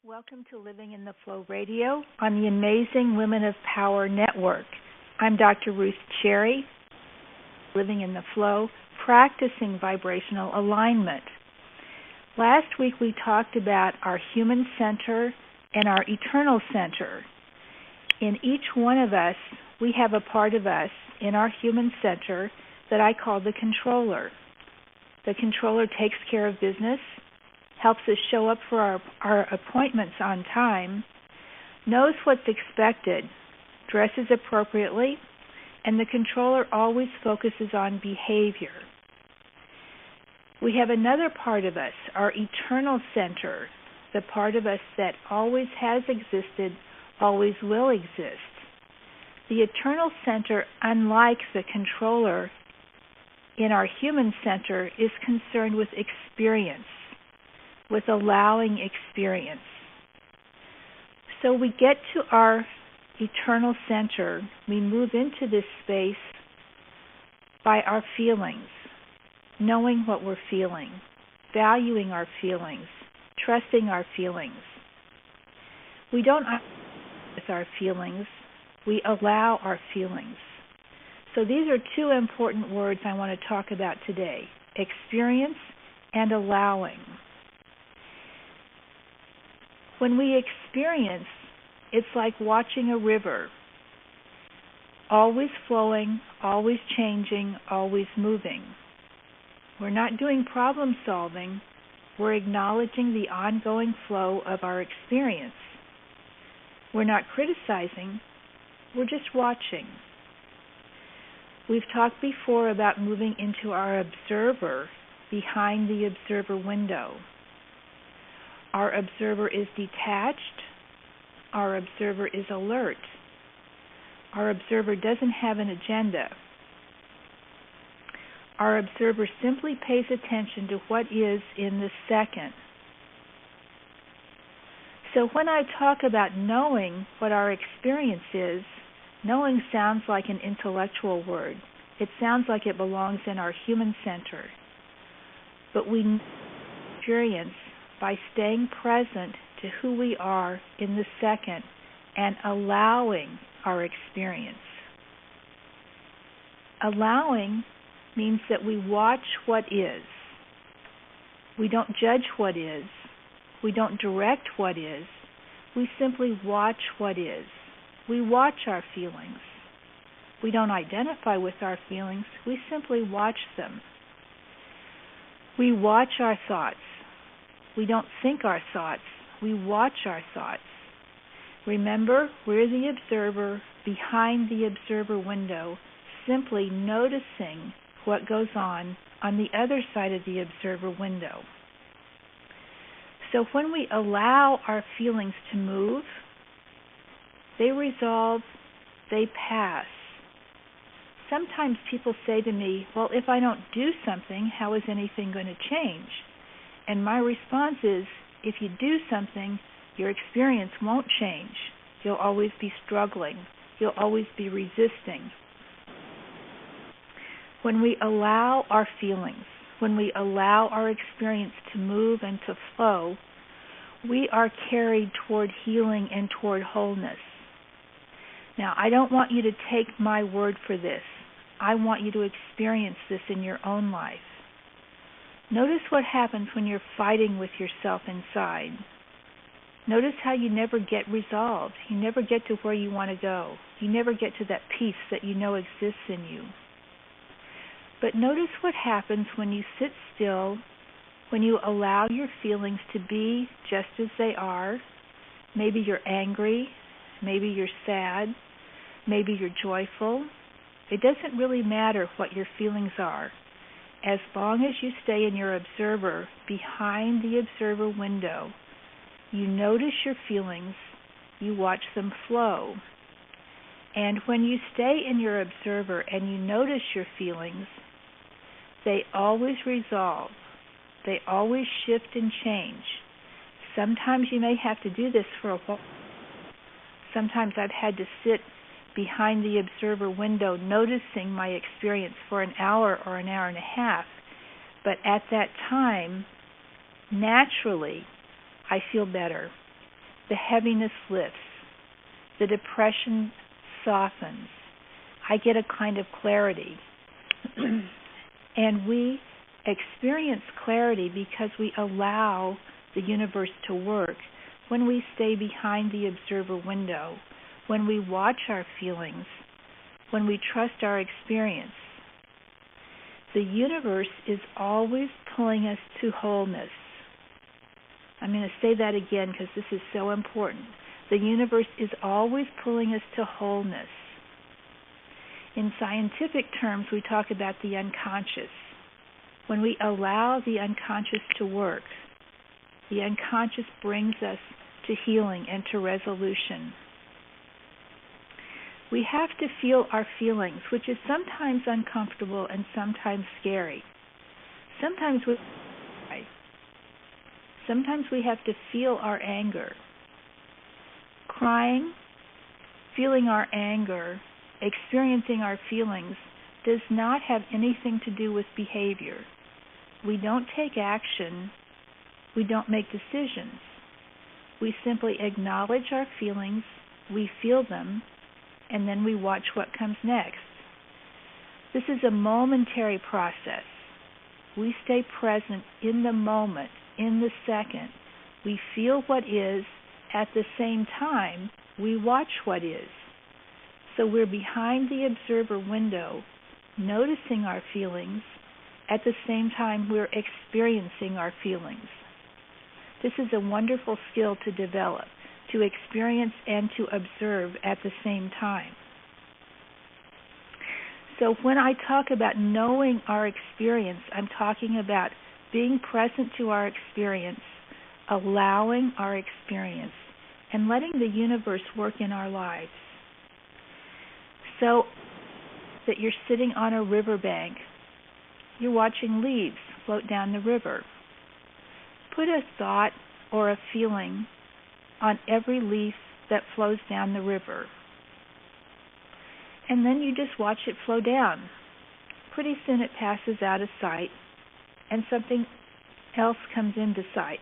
Welcome to Living in the Flow Radio on the Amazing Women of Power Network. I'm Dr. Ruth Cherry, living in the flow, practicing vibrational alignment. Last week we talked about our human center and our eternal center. In each one of us, we have a part of us in our human center that I call the controller. The controller takes care of business, helps us show up for our appointments on time, knows what's expected, dresses appropriately, and the controller always focuses on behavior. We have another part of us, our eternal center, the part of us that always has existed, always will exist. The eternal center, unlike the controller in our human center, is concerned with experience, with allowing experience. So we get to our eternal center, we move into this space by our feelings, knowing what we're feeling, valuing our feelings, trusting our feelings. We don't with our feelings, we allow our feelings. So these are two important words I want to talk about today: experience and allowing. When we experience, it's like watching a river, always flowing, always changing, always moving. We're not doing problem solving, we're acknowledging the ongoing flow of our experience. We're not criticizing, we're just watching. We've talked before about moving into our observer, behind the observer window. Our observer is detached. Our observer is alert. Our observer doesn't have an agenda. Our observer simply pays attention to what is in the second. So when I talk about knowing what our experience is, knowing sounds like an intellectual word. It sounds like it belongs in our human center. But we experience by staying present to who we are in the second and allowing our experience. Allowing means that we watch what is. We don't judge what is. We don't direct what is. We simply watch what is. We watch our feelings. We don't identify with our feelings. We simply watch them. We watch our thoughts. We don't think our thoughts. We watch our thoughts. Remember, we're the observer behind the observer window, simply noticing what goes on the other side of the observer window. So when we allow our feelings to move, they resolve, they pass. Sometimes people say to me, well, if I don't do something, how is anything going to change? And my response is, if you do something, your experience won't change. You'll always be struggling. You'll always be resisting. When we allow our feelings, when we allow our experience to move and to flow, we are carried toward healing and toward wholeness. Now, I don't want you to take my word for this. I want you to experience this in your own life. Notice what happens when you're fighting with yourself inside. Notice how you never get resolved. You never get to where you want to go. You never get to that peace that you know exists in you. But notice what happens when you sit still, when you allow your feelings to be just as they are. Maybe you're angry. Maybe you're sad. Maybe you're joyful. It doesn't really matter what your feelings are. As long as you stay in your observer, behind the observer window, you notice your feelings, you watch them flow. And when you stay in your observer and you notice your feelings, they always resolve. They always shift and change. Sometimes you may have to do this for a while. Sometimes I've had to sit behind the observer window noticing my experience for an hour or an hour and a half. But at that time, naturally, I feel better. the heaviness lifts, the depression softens. I get a kind of clarity. And we experience clarity because we allow the universe to work when we stay behind the observer window, when we watch our feelings, when we trust our experience. The universe is always pulling us to wholeness. I'm going to say that again because this is so important. The universe is always pulling us to wholeness. In scientific terms, we talk about the unconscious. When we allow the unconscious to work, the unconscious brings us to healing and to resolution. We have to feel our feelings, which is sometimes uncomfortable and sometimes scary. Sometimes we have to feel our anger. Crying, feeling our anger, experiencing our feelings does not have anything to do with behavior. We don't take action. We don't make decisions. We simply acknowledge our feelings, we feel them, and then we watch what comes next. This is a momentary process. We stay present in the moment, in the second. We feel what is. At the same time, we watch what is. So we're behind the observer window, noticing our feelings. At the same time, we're experiencing our feelings. This is a wonderful skill to develop, to experience and to observe at the same time. So when I talk about knowing our experience, I'm talking about being present to our experience, allowing our experience, and letting the universe work in our lives. So that you're sitting on a riverbank, you're watching leaves float down the river. Put a thought or a feeling on every leaf that flows down the river. And then you just watch it flow down. Pretty soon it passes out of sight, and something else comes into sight.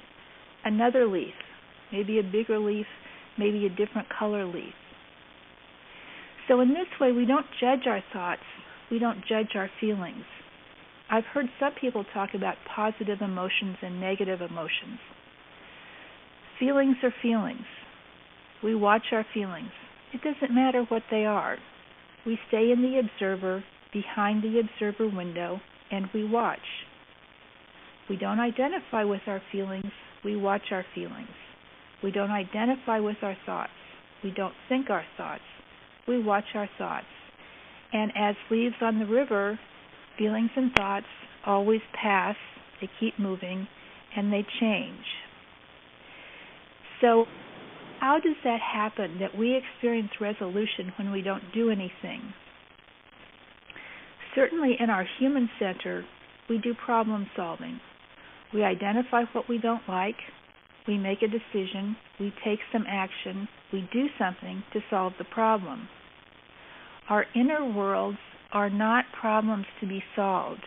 Another leaf, maybe a bigger leaf, maybe a different color leaf. So in this way, we don't judge our thoughts. We don't judge our feelings. I've heard some people talk about positive emotions and negative emotions. Feelings are feelings. We watch our feelings. It doesn't matter what they are. We stay in the observer, behind the observer window, and we watch. We don't identify with our feelings. We watch our feelings. We don't identify with our thoughts. We don't think our thoughts. We watch our thoughts. And as leaves on the river, feelings and thoughts always pass, they keep moving, and they change. So how does that happen, that we experience resolution when we don't do anything? Certainly in our human center, we do problem solving. We identify what we don't like, we make a decision, we take some action, we do something to solve the problem. Our inner worlds are not problems to be solved.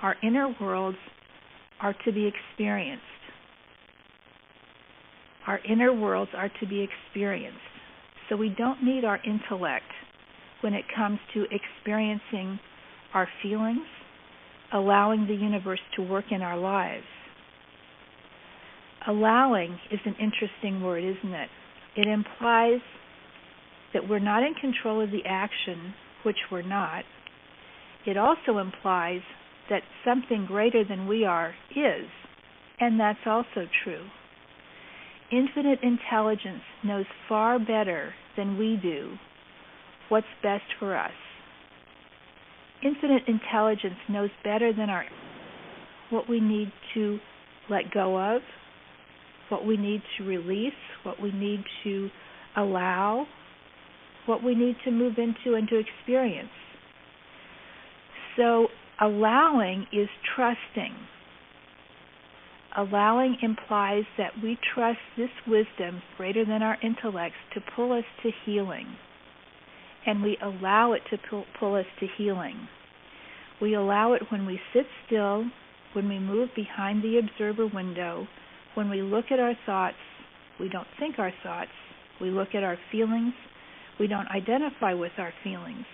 Our inner worlds are to be experienced. Our inner worlds are to be experienced. So we don't need our intellect when it comes to experiencing our feelings, allowing the universe to work in our lives. Allowing is an interesting word, isn't it? It implies that we're not in control of the action, which we're not. It also implies that something greater than we are is, and that's also true. Infinite intelligence knows far better than we do what's best for us. Infinite intelligence knows better than what we need to let go of, what we need to release, what we need to allow, what we need to move into and to experience. So allowing is trusting. Allowing implies that we trust this wisdom greater than our intellects to pull us to healing. And we allow it to pull us to healing. We allow it when we sit still, when we move behind the observer window, when we look at our thoughts, We don't think our thoughts. We look at our feelings. We don't identify with our feelings.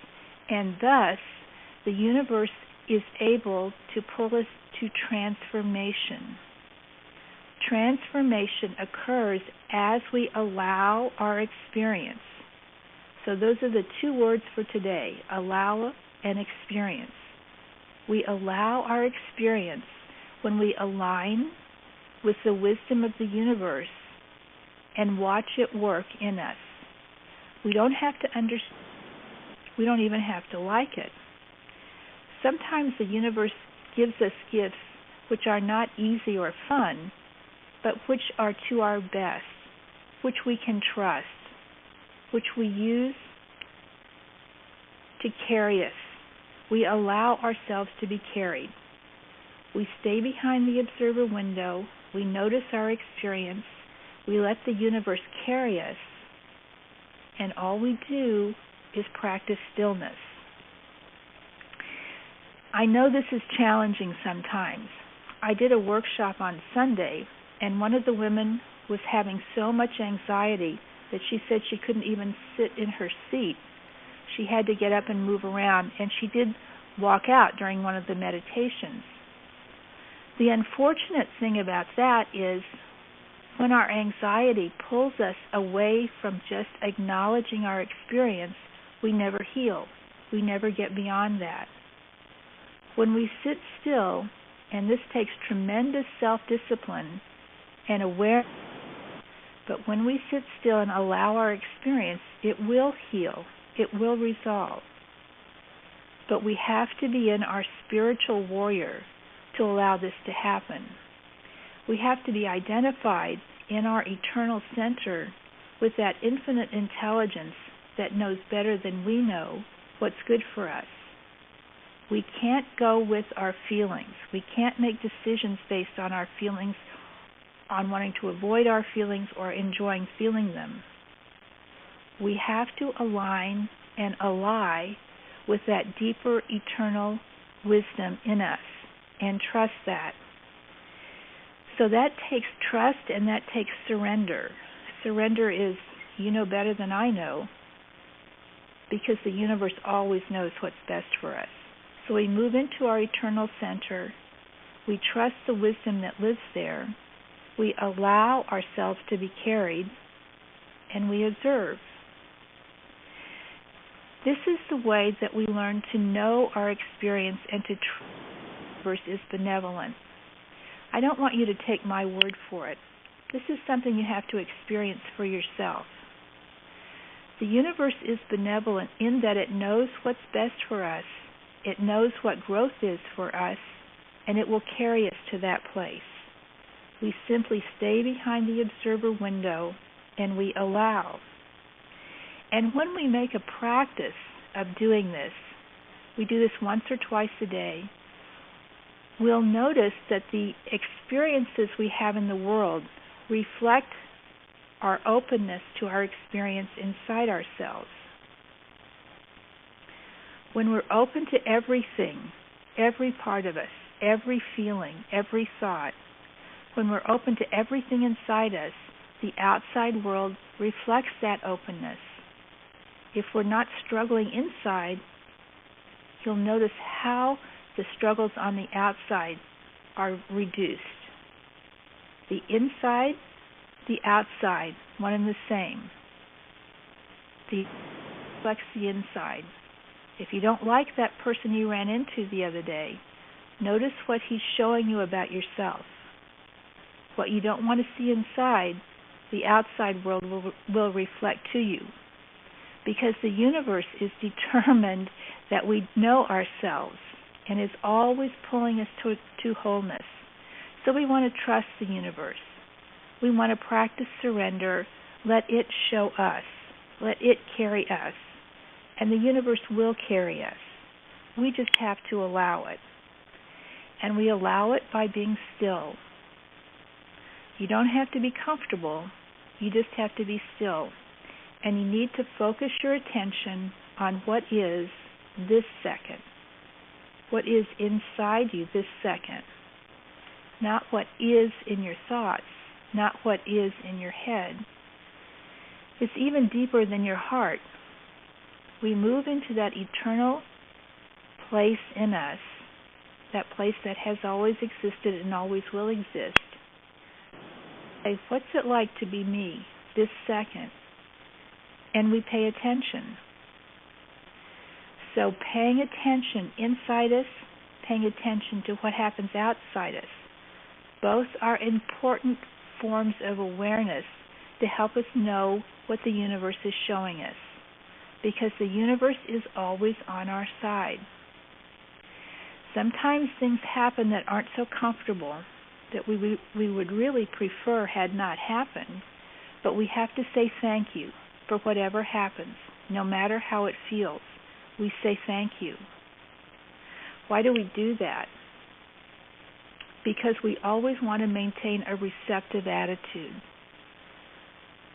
And thus, the universe is able to pull us to transformation. Transformation occurs as we allow our experience. So those are the two words for today, allow and experience. We allow our experience when we align with the wisdom of the universe and watch it work in us. We don't have to understand. We don't even have to like it. Sometimes the universe gives us gifts which are not easy or fun, but which are to our best, which we can trust, which we use to carry us. We allow ourselves to be carried. We stay behind the observer window. We notice our experience. We let the universe carry us. And all we do is practice stillness. I know this is challenging sometimes. I did a workshop on Sunday, and one of the women was having so much anxiety that she said she couldn't even sit in her seat. She had to get up and move around, and she did walk out during one of the meditations. The unfortunate thing about that is when our anxiety pulls us away from just acknowledging our experience, we never heal. We never get beyond that. When we sit still, and this takes tremendous self-discipline and awareness, but when we sit still and allow our experience, it will heal. It will resolve. But we have to be in our spiritual warrior to allow this to happen. We have to be identified in our eternal center with that infinite intelligence that knows better than we know what's good for us. We can't go with our feelings. We can't make decisions based on our feelings, on wanting to avoid our feelings or enjoying feeling them. We have to align and ally with that deeper eternal wisdom in us and trust that. So that takes trust and that takes surrender. Surrender is, you know better than I know, because the universe always knows what's best for us. So we move into our eternal center. We trust the wisdom that lives there. We allow ourselves to be carried, and we observe. This is the way that we learn to know our experience and to trust the universe is benevolent. I don't want you to take my word for it. This is something you have to experience for yourself. The universe is benevolent in that it knows what's best for us. It knows what growth is for us, and it will carry us to that place. We simply stay behind the observer window, and we allow. And when we make a practice of doing this, we do this once or twice a day, we'll notice that the experiences we have in the world reflect our openness to our experience inside ourselves. When we're open to everything, every part of us, every feeling, every thought, when we're open to everything inside us, the outside world reflects that openness. If we're not struggling inside, you'll notice how the struggles on the outside are reduced. The inside, the outside, one and the same. The reflects the inside. If you don't like that person you ran into the other day, notice what he's showing you about yourself. What you don't want to see inside, the outside world will reflect to you. Because the universe is determined that we know ourselves and is always pulling us to wholeness. So we want to trust the universe. We want to practice surrender. Let it show us. Let it carry us. And the universe will carry us. We just have to allow it. And we allow it by being still. You don't have to be comfortable. You just have to be still. And you need to focus your attention on what is this second. What is inside you this second. Not what is in your thoughts, not what is in your head. It's even deeper than your heart. We move into that eternal place in us, that place that has always existed and always will exist. Say, what's it like to be me this second? And we pay attention. So paying attention inside us, paying attention to what happens outside us, both are important forms of awareness to help us know what the universe is showing us, because the universe is always on our side. Sometimes things happen that aren't so comfortable, that we would really prefer had not happened, but we have to say thank you for whatever happens, no matter how it feels. We say thank you. Why do we do that? Because we always want to maintain a receptive attitude.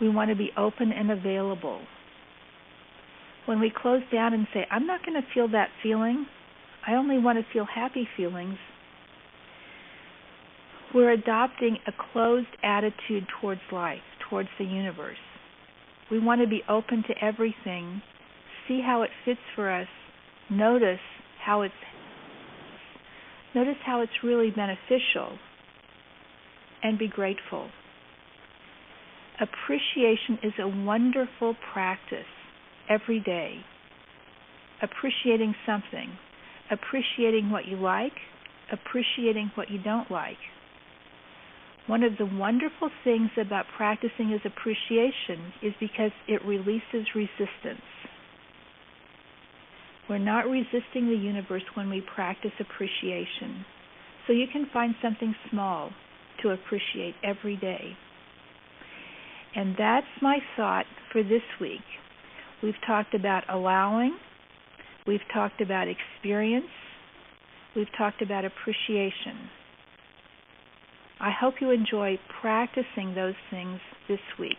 We want to be open and available. When we close down and say, I'm not going to feel that feeling, I only want to feel happy feelings, we're adopting a closed attitude towards life, towards the universe. We want to be open to everything, see how it fits for us, notice how it's really beneficial, and be grateful. Appreciation is a wonderful practice every day. Appreciating something, appreciating what you like, appreciating what you don't like. One of the wonderful things about practicing is appreciation is because it releases resistance. We're not resisting the universe when we practice appreciation. So you can find something small to appreciate every day. And that's my thought for this week. We've talked about allowing, we've talked about experience, we've talked about appreciation. I hope you enjoy practicing those things this week.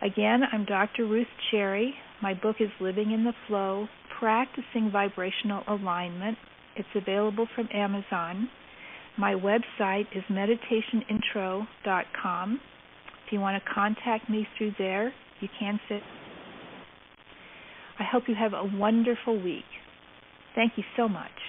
Again, I'm Dr. Ruth Cherry. My book is Living in the Flow, Practicing Vibrational Alignment. It's available from Amazon. My website is meditationintro.com. If you want to contact me through there, you can. I hope you have a wonderful week. Thank you so much.